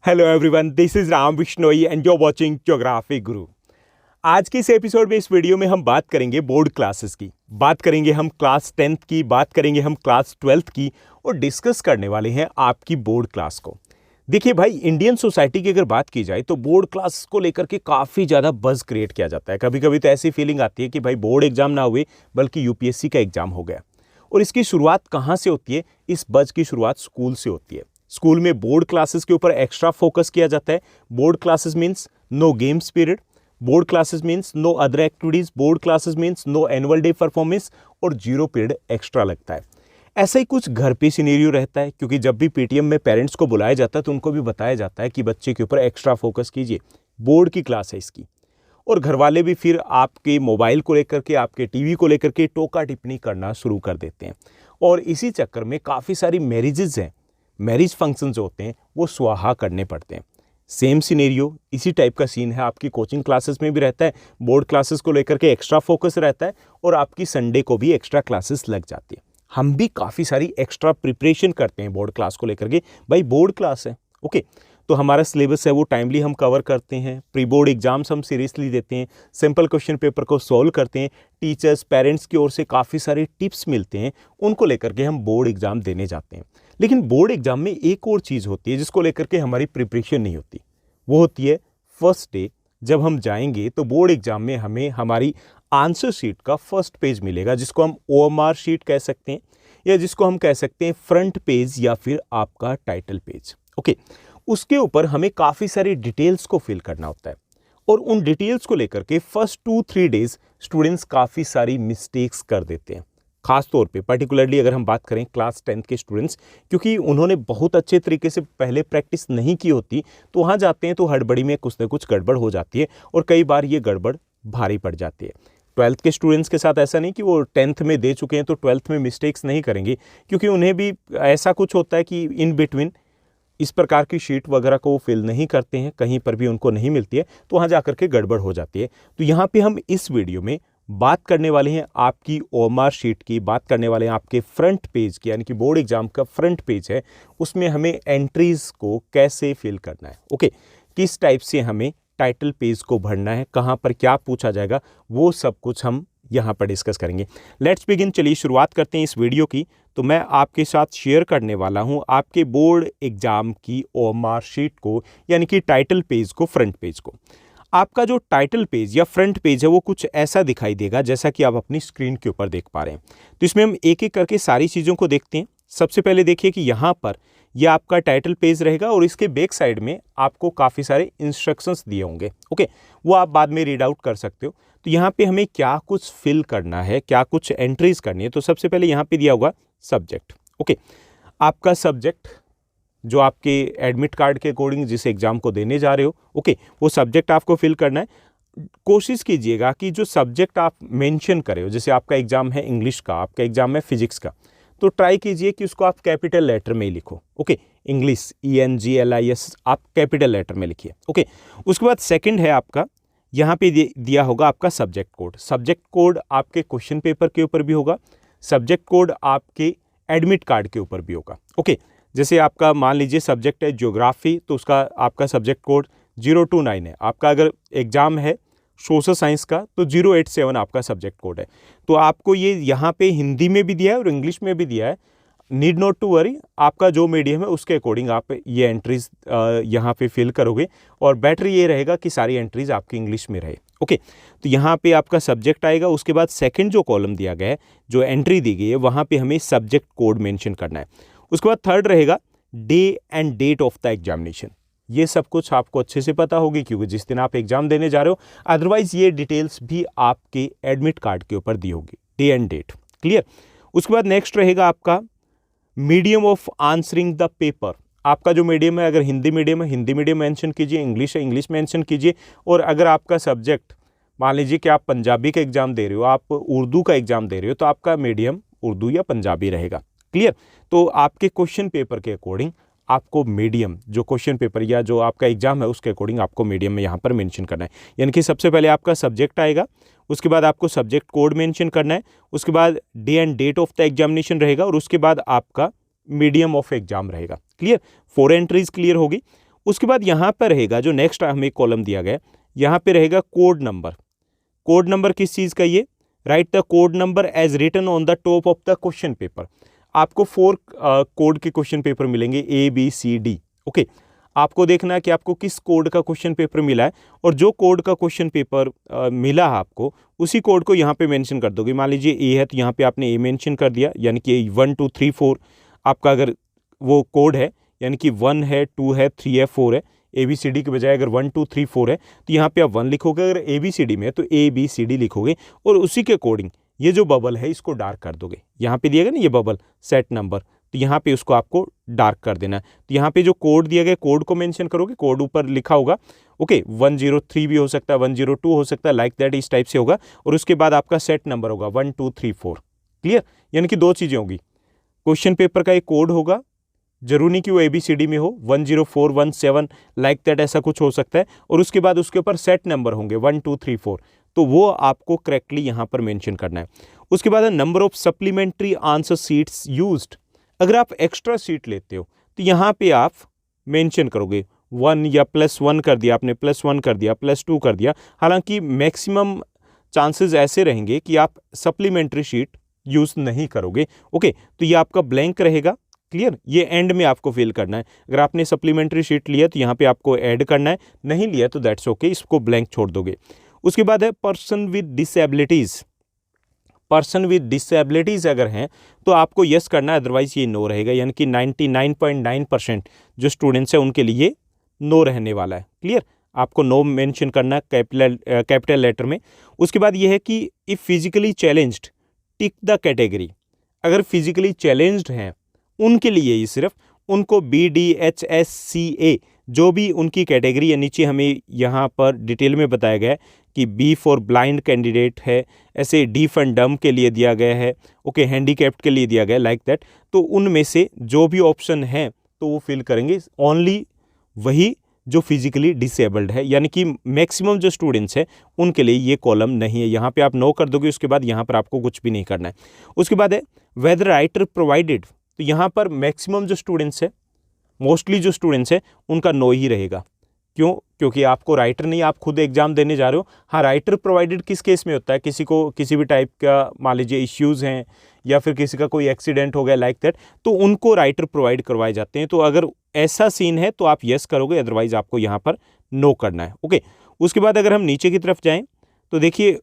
Hello everyone, this is Ram Vishnoi and you are watching geography Guru. आज के इस एपिसोड में, इस वीडियो में हम बात करेंगे बोर्ड क्लासेस की, बात करेंगे हम क्लास 10th की, बात करेंगे हम क्लास 12th की और डिस्कस करने वाले हैं आपकी बोर्ड क्लास को। देखिए भाई, इंडियन सोसाइटी की अगर बात की जाए तो बोर्ड क्लास को लेकर के काफ़ी ज़्यादा बज़ क्रिएट किया जाता है। कभी कभी तो ऐसी फीलिंग आती है कि भाई बोर्ड एग्जाम ना हुए बल्कि यूपीएससी का एग्जाम हो गया। और इसकी शुरुआत कहाँ से होती है? इस बज़ की शुरुआत स्कूल से होती है। स्कूल में बोर्ड क्लासेस के ऊपर एक्स्ट्रा फोकस किया जाता है। Board classes means no games period, board classes means no other activities, board classes means no annual day performance और 0 पीरियड एक्स्ट्रा लगता है। ऐसा ही कुछ घर पे सिनेरियो रहता है, क्योंकि जब भी पीटीएम में पेरेंट्स को बुलाया जाता है तो उनको भी बताया जाता है कि बच्चे के ऊपर एक्स्ट्रा फोकस कीजिए, बोर्ड की क्लास है इसकी। और घर वाले भी फिर आपके मोबाइल को लेकर के, आपके टीवी को लेकर के टोका टिप्पणी करना शुरू कर देते हैं। और इसी चक्कर में काफ़ी सारी मैरिजेज हैं, मैरिज फंक्शन जो होते हैं वो स्वाहा करने पड़ते हैं। सेम सिनेरियो, इसी टाइप का सीन है आपकी कोचिंग क्लासेस में भी रहता है। बोर्ड क्लासेस को लेकर के एक्स्ट्रा फोकस रहता है और आपकी संडे को भी एक्स्ट्रा क्लासेस लग जाती है। हम भी काफ़ी सारी एक्स्ट्रा प्रिपरेशन करते हैं बोर्ड क्लास को लेकर के। भाई बोर्ड क्लास है, ओके, तो हमारा सिलेबस है वो टाइमली हम कवर करते हैं। प्री बोर्ड एग्जाम्स हम सीरियसली देते हैं, सिंपल क्वेश्चन पेपर को सॉल्व करते हैं। टीचर्स, पेरेंट्स की ओर से काफ़ी सारे टिप्स मिलते हैं, उनको लेकर के हम बोर्ड एग्जाम देने जाते हैं। लेकिन बोर्ड एग्जाम में एक और चीज़ होती है जिसको लेकर के हमारी प्रिपरेशन नहीं होती। वो होती है फर्स्ट डे। जब हम जाएंगे तो बोर्ड एग्जाम में हमें हमारी आंसर शीट का फर्स्ट पेज मिलेगा, जिसको हम ओएमआर शीट कह सकते हैं, या जिसको हम कह सकते हैं फ्रंट पेज या फिर आपका टाइटल पेज। ओके, उसके ऊपर हमें काफ़ी सारी डिटेल्स को फिल करना होता है और उन डिटेल्स को लेकर के फर्स्ट 2-3 डेज स्टूडेंट्स काफ़ी सारी मिस्टेक्स कर देते हैं। खास तौर पे पर्टिकुलरली अगर हम बात करें क्लास 10th के स्टूडेंट्स, क्योंकि उन्होंने बहुत अच्छे तरीके से पहले प्रैक्टिस नहीं की होती, तो वहाँ जाते हैं तो हड़बड़ी में कुछ ना कुछ गड़बड़ हो जाती है और कई बार ये गड़बड़ भारी पड़ जाती है। 12th के स्टूडेंट्स के साथ ऐसा नहीं कि वो 10th में दे चुके हैं तो 12th में मिस्टेक्स नहीं करेंगे, क्योंकि उन्हें भी ऐसा कुछ होता है कि इन बिटवीन इस प्रकार की शीट वगैरह को वो फिल नहीं करते हैं, कहीं पर भी उनको नहीं मिलती है, तो वहाँ जाकर के गड़बड़ हो जाती है। तो यहाँ पे हम इस वीडियो में बात करने वाले हैं आपकी ओएमआर शीट की, बात करने वाले हैं आपके फ्रंट पेज की, यानी कि बोर्ड एग्जाम का फ्रंट पेज है, उसमें हमें एंट्रीज को कैसे फिल करना है। ओके, किस टाइप से हमें टाइटल पेज को भरना है, कहाँ पर क्या पूछा जाएगा, वो सब कुछ हम यहाँ पर डिस्कस करेंगे। लेट्स बिगिन, चलिए शुरुआत करते हैं इस वीडियो की। तो मैं आपके साथ शेयर करने वाला हूँ आपके बोर्ड एग्जाम की ओएमआर शीट को, यानी कि टाइटल पेज को, फ्रंट पेज को। आपका जो टाइटल पेज या फ्रंट पेज है वो कुछ ऐसा दिखाई देगा जैसा कि आप अपनी स्क्रीन के ऊपर देख पा रहे हैं। तो इसमें हम एक एक करके सारी चीज़ों को देखते हैं। सबसे पहले देखिए कि यहाँ पर यह आपका टाइटल पेज रहेगा और इसके बैक साइड में आपको काफ़ी सारे इंस्ट्रक्शंस दिए होंगे। ओके, वो आप बाद में रीड आउट कर सकते हो। तो यहाँ पे हमें क्या कुछ फिल करना है, क्या कुछ एंट्रीज करनी है। तो सबसे पहले यहाँ पे दिया होगा सब्जेक्ट। ओके, आपका सब्जेक्ट जो आपके एडमिट कार्ड के अकॉर्डिंग जिस एग्जाम को देने जा रहे हो, ओके, वो सब्जेक्ट आपको फिल करना है। कोशिश कीजिएगा कि जो सब्जेक्ट आप मेंशन करे हो, जैसे आपका एग्जाम है इंग्लिश का, आपका एग्जाम है फिजिक्स का, तो ट्राई कीजिए कि उसको आप कैपिटल लेटर में ही लिखो। ओके, इंग्लिश ENGLIS आप कैपिटल लेटर में लिखिए। ओके, उसके बाद सेकंड है आपका, यहाँ पे दिया होगा आपका सब्जेक्ट कोड। सब्जेक्ट कोड आपके क्वेश्चन पेपर के ऊपर भी होगा, सब्जेक्ट कोड आपके एडमिट कार्ड के ऊपर भी होगा। ओके, जैसे आपका मान लीजिए सब्जेक्ट है ज्योग्राफी, तो उसका आपका सब्जेक्ट कोड 029 है। आपका अगर एग्जाम है सोशल साइंस का तो 087 आपका सब्जेक्ट कोड है। तो आपको ये यहाँ पे हिंदी में भी दिया है और इंग्लिश में भी दिया है। नीड नॉट टू वरी, आपका जो मीडियम है उसके अकॉर्डिंग आप ये एंट्रीज यहाँ पे फिल करोगे और बेटर ये रहेगा कि सारी एंट्रीज आपकी इंग्लिश में रहे। ओके, तो यहाँ पे आपका सब्जेक्ट आएगा। उसके बाद सेकंड जो कॉलम दिया गया है, जो एंट्री दी गई है, वहाँ पे हमें सब्जेक्ट कोड मेंशन करना है। उसके बाद थर्ड रहेगा day and date of the examination. ये सब कुछ आपको अच्छे से पता होगी क्योंकि जिस दिन आप एग्जाम देने जा रहे हो, अदरवाइज ये डिटेल्स भी आपके एडमिट कार्ड के ऊपर दी होगी, डे एंड डेट। क्लियर? उसके बाद नेक्स्ट रहेगा आपका medium of answering the paper. आपका जो मीडियम है, अगर हिंदी मीडियम है हिंदी मीडियम मेंशन कीजिए, इंग्लिश है इंग्लिश मेंशन कीजिए, और अगर आपका सब्जेक्ट मान लीजिए कि आप पंजाबी का एग्जाम दे रहे हो, आप उर्दू का एग्जाम दे रहे हो, तो आपका मीडियम उर्दू या पंजाबी रहेगा। क्लियर? तो आपके क्वेश्चन पेपर के अकॉर्डिंग आपको मीडियम, जो क्वेश्चन पेपर या जो आपका एग्जाम है उसके अकॉर्डिंग आपको मीडियम में यहाँ पर मेंशन करना है। यानी कि सबसे पहले आपका सब्जेक्ट आएगा, उसके बाद आपको सब्जेक्ट कोड मेंशन करना है, उसके बाद day and date of the examination रहेगा और उसके बाद आपका मीडियम ऑफ एग्जाम रहेगा। क्लियर? 4 एंट्रीज क्लियर होगी। उसके बाद यहाँ पर रहेगा जो नेक्स्ट हमें कॉलम दिया गया, यहाँ पे रहेगा कोड नंबर। कोड नंबर किस चीज़ का? ये write the code number as written on the top of the question paper. आपको 4 कोड के क्वेश्चन पेपर मिलेंगे, ABCD। ओके, आपको देखना है कि आपको किस कोड का क्वेश्चन पेपर मिला है, और जो कोड का क्वेश्चन पेपर मिला है आपको, उसी कोड को यहाँ पे मेंशन कर दोगे। मान लीजिए A है तो यहाँ पे आपने A मेंशन कर दिया, यानी कि 1 2 3 4 आपका अगर वो कोड है, यानी कि 1 है, 2 है, 3 है, 4 है। ABCD के बजाय अगर 1 2 3 4 है तो यहाँ पे आप 1 लिखोगे, अगर ABCD में है तो ABCD लिखोगे, और उसी के अकॉर्डिंग ये जो बबल है इसको डार्क कर दोगे। यहाँ पे दिया गया ना ये बबल सेट नंबर, तो यहाँ पे उसको आपको डार्क कर देना है। तो यहाँ पे जो कोड दिया गया कोड को मेंशन करोगे, कोड ऊपर लिखा होगा। ओके, 103 भी हो सकता है, 102 हो सकता है, लाइक दैट, इस टाइप से होगा। और उसके बाद आपका सेट नंबर होगा 1 2 3 4। क्लियर? यानी कि 2 चीज़ें होगी, क्वेश्चन पेपर का एक कोड होगा, जरूरी नहीं कि वो ABCD में हो, 10417 लाइक दैट ऐसा कुछ हो सकता है, और उसके बाद उसके ऊपर सेट नंबर होंगे 1 2 3 4। तो वो आपको करेक्टली यहाँ पर मेंशन करना है। उसके बाद number of supplementary answer sheets used. अगर आप एक्स्ट्रा सीट लेते हो तो यहाँ पे आप मेंशन करोगे 1 या +1 कर दिया आपने, +1 कर दिया, +2 कर दिया। हालांकि मैक्सिमम चांसेस ऐसे रहेंगे कि आप सप्लीमेंट्री शीट यूज़ नहीं करोगे। ओके, तो ये आपका ब्लैंक रहेगा। क्लियर? ये एंड में आपको फिल करना है। अगर आपने सप्लीमेंट्री शीट लिया तो यहाँ पे आपको ऐड करना है, नहीं लिया तो दैट्स ओके, इसको ब्लैंक छोड़ दोगे। उसके बाद है person with disabilities. Person with disabilities अगर हैं तो आपको यस करना है, अदरवाइज ये नो रहेगा। यानी कि 99.9% जो स्टूडेंट्स हैं उनके लिए नो रहने वाला है। क्लियर? आपको नो मेंशन करना है कैपिटल लेटर में। उसके बाद ये है कि if physically challenged tick the category. अगर फिजिकली चैलेंज्ड हैं उनके लिए ही सिर्फ, उनको BDHSCA जो भी उनकी कैटेगरी है, नीचे हमें यहाँ पर डिटेल में बताया गया है कि B फॉर ब्लाइंड कैंडिडेट है, ऐसे D फॉर डम के लिए दिया गया है, ओके, हैंडीकैप्ड के लिए दिया गया है, लाइक दैट। तो उनमें से जो भी ऑप्शन है तो वो फिल करेंगे, ओनली वही जो फिजिकली डिसेबल्ड है। यानी कि मैक्सिमम जो स्टूडेंट्स हैं उनके लिए ये कॉलम नहीं है। यहाँ पे आप नो कर दोगे, उसके बाद यहाँ पर आपको कुछ भी नहीं करना है। उसके बाद है वेदर राइटर प्रोवाइडेड। तो यहाँ पर मैक्सिमम जो स्टूडेंट्स है, मोस्टली जो स्टूडेंट्स है, उनका नो ही रहेगा। क्यों? क्योंकि आपको राइटर नहीं, आप खुद एग्जाम देने जा रहे हो। हाँ, राइटर प्रोवाइडेड किस केस में होता है? किसी को किसी भी टाइप का मान लीजिए इश्यूज़ हैं, या फिर किसी का कोई एक्सीडेंट हो गया लाइक दैट, तो उनको राइटर प्रोवाइड करवाए जाते हैं। तो अगर ऐसा सीन है तो आप यस करोगे, अदरवाइज आपको यहाँ पर नो करना है। ओके, उसके बाद अगर हम नीचे की तरफ जाएँ तो देखिए,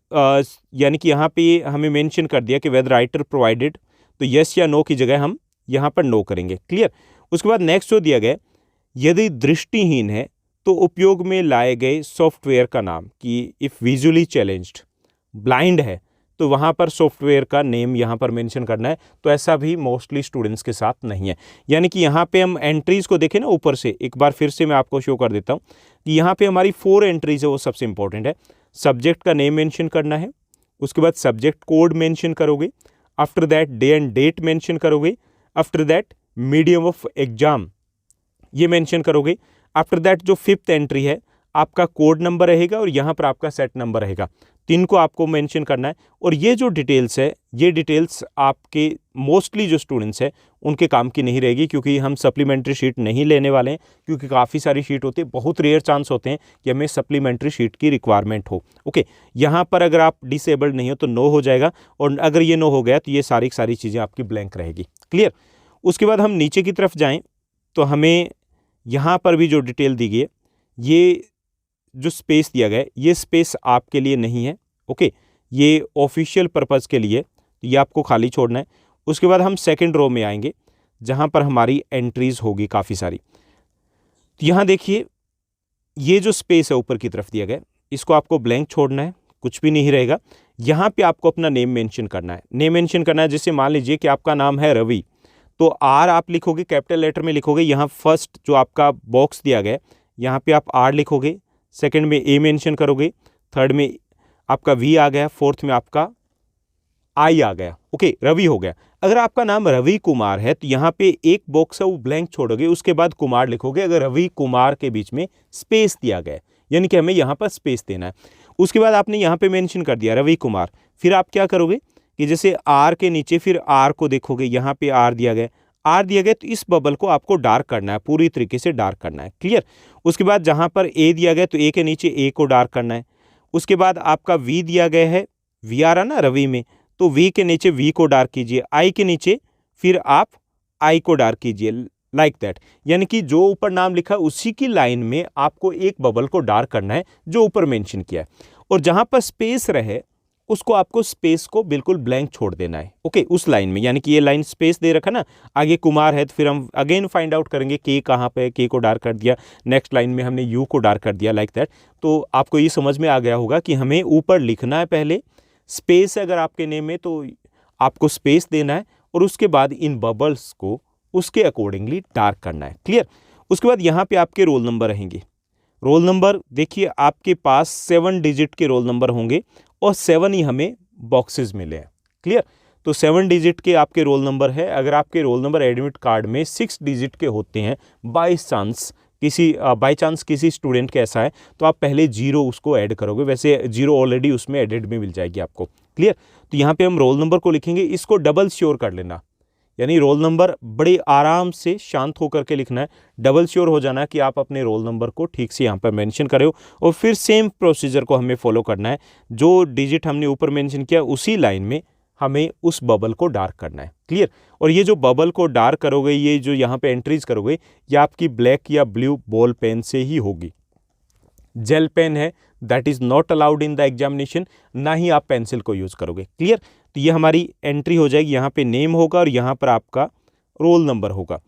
यानी कि यहाँ पे हमें मेंशन कर दिया कि वेदर राइटर प्रोवाइडेड, तो यस या नो की जगह हम यहाँ पर नो करेंगे। क्लियर? उसके बाद नेक्स्ट जो दिया गया, यदि दृष्टिहीन है तो उपयोग में लाए गए सॉफ्टवेयर का नाम, कि इफ़ विजुअली चैलेंज्ड, ब्लाइंड है तो वहाँ पर सॉफ्टवेयर का नेम यहाँ पर मेंशन करना है। तो ऐसा भी मोस्टली स्टूडेंट्स के साथ नहीं है। यानी कि यहाँ पे हम एंट्रीज़ को देखें ना, ऊपर से एक बार फिर से मैं आपको शो कर देता हूँ कि यहाँ पे हमारी 4 एंट्रीज है, वो सबसे इंपॉर्टेंट है। सब्जेक्ट का नेम मेंशन करना है, उसके बाद सब्जेक्ट कोड मेंशन करोगे, after that day and date mention करोगे, after that medium of exam ये मेंशन करोगे, आफ्टर दैट जो 5th एंट्री है आपका कोड नंबर रहेगा, और यहाँ पर आपका सेट नंबर रहेगा। 3 को आपको मेंशन करना है। और ये जो डिटेल्स है, ये डिटेल्स आपके मोस्टली जो स्टूडेंट्स हैं उनके काम की नहीं रहेगी, क्योंकि हम सप्लीमेंट्री शीट नहीं लेने वाले हैं, क्योंकि काफ़ी सारी शीट होती है, बहुत रेयर चांस होते हैं कि हमें सप्लीमेंट्री शीट की रिक्वायरमेंट हो। ओके, यहाँ पर अगर आप डिसेबल्ड नहीं हो तो नो हो जाएगा, और अगर ये नो हो गया तो ये सारी चीज़ें आपकी ब्लैंक रहेगी। क्लियर? उसके बाद हम नीचे की तरफ जाएँ तो हमें यहाँ पर भी जो डिटेल दी गई है, ये जो स्पेस दिया गया है, ये स्पेस आपके लिए नहीं है। ओके, ये ऑफिशियल पर्पज़ के लिए, ये आपको खाली छोड़ना है। उसके बाद हम सेकंड रो में आएंगे जहाँ पर हमारी एंट्रीज़ होगी काफ़ी सारी। तो यहाँ देखिए, ये जो स्पेस है ऊपर की तरफ दिया गया, इसको आपको ब्लैंक छोड़ना है, कुछ भी नहीं रहेगा। यहाँ पे आपको अपना नेम मेंशन करना है। नेम मेंशन करना है, जैसे मान लीजिए कि आपका नाम है रवि, तो आर आप लिखोगे, कैपिटल लेटर में लिखोगे। यहाँ फर्स्ट जो आपका बॉक्स दिया गया है, यहाँ पे आप आर लिखोगे, सेकंड में ए मेंशन करोगे, थर्ड में आपका वी आ गया, फोर्थ में आपका आई आ गया। ओके, रवि हो गया। अगर आपका नाम रवि कुमार है तो यहाँ पे एक बॉक्स है वो ब्लैंक छोड़ोगे, उसके बाद कुमार लिखोगे। अगर रवि कुमार के बीच में स्पेस दिया गया, यानी कि हमें यहाँ पर स्पेस देना है। उसके बाद आपने यहाँ पे मेंशन कर दिया रवि कुमार, फिर आप क्या करोगे कि जैसे आर के नीचे फिर आर को देखोगे, यहाँ पे आर दिया गया, आर दिया गया तो इस बबल को आपको डार्क करना है, पूरी तरीके से डार्क करना है। क्लियर। उसके बाद जहाँ पर ए दिया गया तो ए के नीचे ए को डार्क करना है। उसके बाद आपका वी दिया गया है, वी आ रहा ना रवि में, तो वी के नीचे वी को डार्क कीजिए, आई के नीचे फिर आप आई को डार्क कीजिए, लाइक दैट। यानी कि जो ऊपर नाम लिखा है उसी की लाइन में आपको एक बबल को डार्क करना है जो ऊपर मेंशन किया है, और जहां पर स्पेस रहे उसको आपको स्पेस को बिल्कुल ब्लैंक छोड़ देना है। ओके, उस लाइन में, यानी कि ये लाइन स्पेस दे रखा ना, आगे कुमार है तो फिर हम अगेन फाइंड आउट करेंगे के कहाँ पे, के को डार्क कर दिया, नेक्स्ट लाइन में हमने यू को डार्क कर दिया, लाइक दैट। तो आपको ये समझ में आ गया होगा कि हमें ऊपर लिखना है, पहले स्पेस अगर आपके नेम में तो आपको स्पेस देना है, और उसके बाद इन बबल्स को उसके अकॉर्डिंगली डार्क करना है। क्लियर। उसके बाद यहाँ पे आपके रोल नंबर रहेंगे। रोल नंबर देखिए आपके पास 7 डिजिट के रोल नंबर होंगे और 7 ही हमें बॉक्सेस मिले हैं। क्लियर। तो 7 डिजिट के आपके रोल नंबर है। अगर आपके रोल नंबर एडमिट कार्ड में 6 डिजिट के होते हैं, बाई चांस किसी स्टूडेंट के ऐसा है, तो आप पहले 0 उसको ऐड करोगे, वैसे 0 ऑलरेडी उसमें एडेड में मिल जाएगी आपको। क्लियर। तो यहाँ पे हम रोल नंबर को लिखेंगे, इसको डबल श्योर कर लेना, यानी रोल नंबर बड़े आराम से शांत होकर के लिखना है, डबल श्योर हो जाना कि आप अपने रोल नंबर को ठीक से यहाँ पर मेंशन करें, और फिर सेम प्रोसीजर को हमें फॉलो करना है। जो डिजिट हमने ऊपर मेंशन किया उसी लाइन में हमें उस बबल को डार्क करना है। क्लियर। और ये जो बबल को डार्क करोगे, ये जो यहाँ पे एंट्रीज करोगे, ये आपकी ब्लैक या ब्लू बॉल पेन से ही होगी। जेल पेन है, that is not allowed in the examination, ना ही आप पेंसिल को यूज करोगे। क्लियर। तो ये हमारी एंट्री हो जाएगी, यहाँ पे नेम होगा और यहाँ पर आपका रोल नंबर होगा।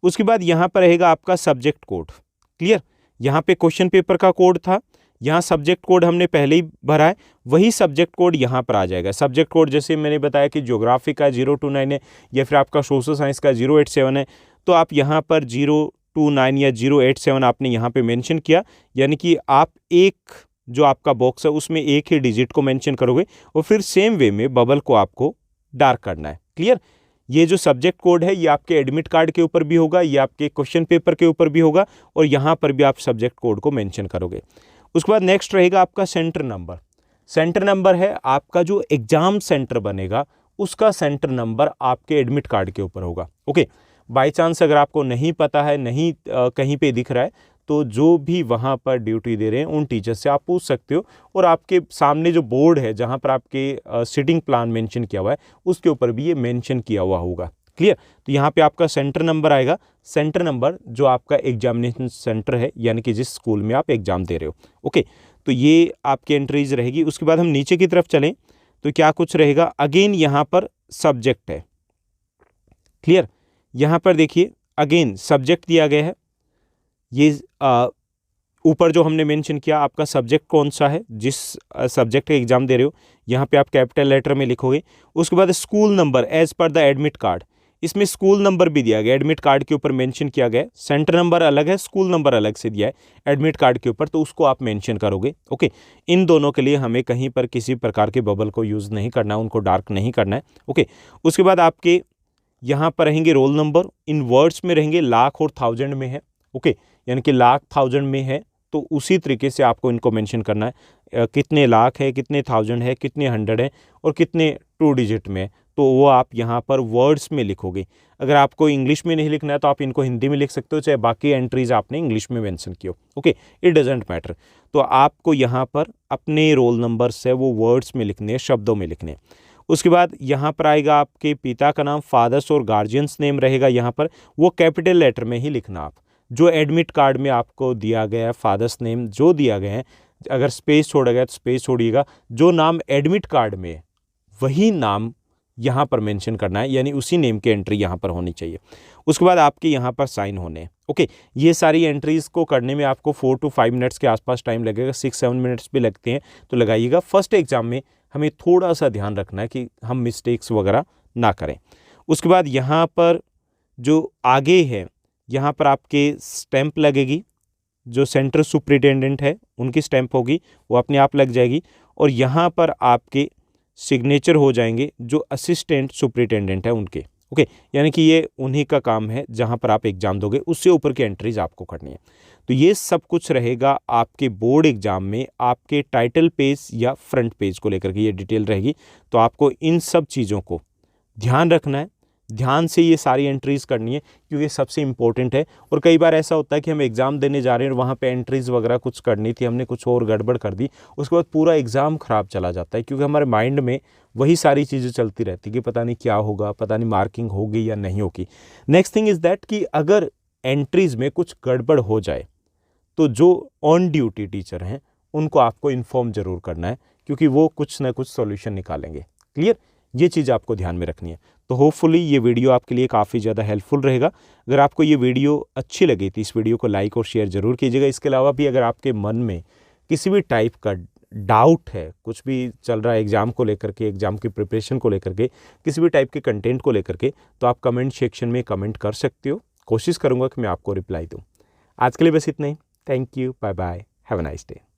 उसके बाद यहाँ पर रहेगा आपका सब्जेक्ट कोड। क्लियर। यहाँ पे क्वेश्चन पेपर का कोड था, यहाँ सब्जेक्ट कोड हमने पहले ही भरा है, वही सब्जेक्ट कोड यहाँ पर आ जाएगा। सब्जेक्ट कोड जैसे मैंने बताया कि ज्योग्राफी का 029 है, या फिर आपका सोशल साइंस का 087 है, तो आप यहाँ पर 029 या 087 आपने यहाँ पे मेंशन किया, यानी कि आप एक जो आपका बॉक्स है उसमें एक ही डिजिट को मेंशन करोगे, और फिर सेम वे में बबल को आपको डार्क करना है। क्लियर। ये जो सब्जेक्ट कोड है ये आपके एडमिट कार्ड के ऊपर भी होगा, ये आपके क्वेश्चन पेपर के ऊपर भी होगा, और यहाँ पर भी आप सब्जेक्ट कोड को मेंशन करोगे। उसके बाद नेक्स्ट रहेगा आपका सेंटर नंबर। सेंटर नंबर है आपका जो एग्जाम सेंटर बनेगा उसका सेंटर नंबर आपके एडमिट कार्ड के ऊपर होगा। ओके, बाय चांस अगर आपको नहीं पता है, नहीं कहीं पे दिख रहा है, तो जो भी वहाँ पर ड्यूटी दे रहे हैं उन टीचर से आप पूछ सकते हो, और आपके सामने जो बोर्ड है जहाँ पर आपके सिटिंग प्लान मेंशन किया हुआ है उसके ऊपर भी ये मेंशन किया हुआ होगा। क्लियर। तो यहाँ पे आपका सेंटर नंबर आएगा, सेंटर नंबर जो आपका एग्जामिनेशन सेंटर है, यानी कि जिस स्कूल में आप एग्जाम दे रहे हो। ओके, तो ये आपकी एंट्रीज रहेगी। उसके बाद हम नीचे की तरफ चलें तो क्या कुछ रहेगा, अगेन यहाँ पर सब्जेक्ट है। क्लियर। यहाँ पर देखिए अगेन सब्जेक्ट दिया गया है, ये ऊपर जो हमने मेंशन किया आपका सब्जेक्ट कौन सा है, जिस सब्जेक्ट का एग्जाम दे रहे हो, यहाँ पे आप कैपिटल लेटर में लिखोगे। उसके बाद school number as per the admit card, इसमें स्कूल नंबर भी दिया गया, एडमिट कार्ड के ऊपर मेंशन किया गया। सेंटर नंबर अलग है, स्कूल नंबर अलग से दिया है एडमिट कार्ड के ऊपर, तो उसको आप मेंशन करोगे। ओके, इन दोनों के लिए हमें कहीं पर किसी प्रकार के बबल को यूज़ नहीं करना है, उनको डार्क नहीं करना है। ओके, उसके बाद आपके यहाँ पर रहेंगे रोल नंबर, इन वर्ड्स में रहेंगे, लाख और थाउजेंड में है। ओके, यानी कि लाख थाउजेंड में है तो उसी तरीके से आपको इनको मेंशन करना है, कितने लाख है, कितने थाउजेंड है, कितने हंड्रेड है, और कितने 2 डिजिट में है, तो वो आप यहाँ पर वर्ड्स में लिखोगे। अगर आपको इंग्लिश में नहीं लिखना है तो आप इनको हिंदी में लिख सकते हो, चाहे बाकी एंट्रीज आपने इंग्लिश में मेंशन की हो। Okay, it doesn't matter. तो आपको यहाँ पर अपने रोल नंबर्स है वो वर्ड्स में लिखने हैं, शब्दों में लिखने हैं। उसके बाद यहाँ पर आएगा आपके पिता का नाम, फादर्स और गार्जियंस नेम रहेगा यहाँ पर, वो कैपिटल लेटर में ही लिखना आप। जो एडमिट कार्ड में आपको दिया गया है फादर्स नेम जो दिया गया है, अगर स्पेस छोड़ा गया तो स्पेस छोड़िएगा, जो नाम एडमिट कार्ड में है वही नाम यहाँ पर मेंशन करना है, यानी उसी नेम की एंट्री यहाँ पर होनी चाहिए। उसके बाद आपके यहाँ पर साइन होने हैं। ओके, ये सारी एंट्रीज़ को करने में आपको 4 to 5 मिनट्स के आसपास टाइम लगेगा, 6-7 मिनट्स भी लगते हैं तो लगाइएगा। फर्स्ट एग्जाम में हमें थोड़ा सा ध्यान रखना है कि हम मिस्टेक्स वगैरह ना करें। उसके बाद यहाँ पर जो आगे है यहाँ पर आपके स्टैंप लगेगी, जो सेंटर सुपरिटेंडेंट है उनकी स्टैंप होगी, वो अपने आप लग जाएगी, और यहाँ पर आपके सिग्नेचर हो जाएंगे जो असिस्टेंट सुपरिटेंडेंट है उनके। ओके, यानी कि ये उन्हीं का काम है जहाँ पर आप एग्ज़ाम दोगे, उससे ऊपर की एंट्रीज आपको करनी है। तो ये सब कुछ रहेगा आपके बोर्ड एग्ज़ाम में, आपके टाइटल पेज या फ्रंट पेज को लेकर के ये डिटेल रहेगी। तो आपको इन सब चीज़ों को ध्यान रखना है। ध्यान से ये सारी एंट्रीज़ करनी है क्योंकि सबसे इम्पोर्टेंट है। और कई बार ऐसा होता है कि हम एग्ज़ाम देने जा रहे हैं और वहाँ पे एंट्रीज़ वगैरह कुछ करनी थी, हमने कुछ और गड़बड़ कर दी, उसके बाद पूरा एग्ज़ाम ख़राब चला जाता है क्योंकि हमारे माइंड में वही सारी चीज़ें चलती रहती कि पता नहीं क्या होगा, पता नहीं मार्किंग होगी या नहीं होगी। नेक्स्ट थिंग इज़ दैट कि अगर एंट्रीज़ में कुछ गड़बड़ हो जाए तो जो ऑन ड्यूटी टीचर हैं उनको आपको इन्फॉर्म ज़रूर करना है क्योंकि वो कुछ ना कुछ सॉल्यूशन निकालेंगे। क्लियर? ये चीज़ आपको ध्यान में रखनी है। तो होपफुली ये वीडियो आपके लिए काफ़ी ज़्यादा हेल्पफुल रहेगा। अगर आपको ये वीडियो अच्छी लगी तो इस वीडियो को लाइक और शेयर ज़रूर कीजिएगा। इसके अलावा भी अगर आपके मन में किसी भी टाइप का डाउट है, कुछ भी चल रहा है एग्ज़ाम को लेकर के, एग्ज़ाम की प्रिपरेशन को लेकर के, किसी भी टाइप के कंटेंट को लेकर के, तो आप कमेंट सेक्शन में कमेंट कर सकते हो। कोशिश करूँगा कि मैं आपको रिप्लाई दूँ। आज के लिए बस इतना ही। Thank you, bye bye, have a nice day.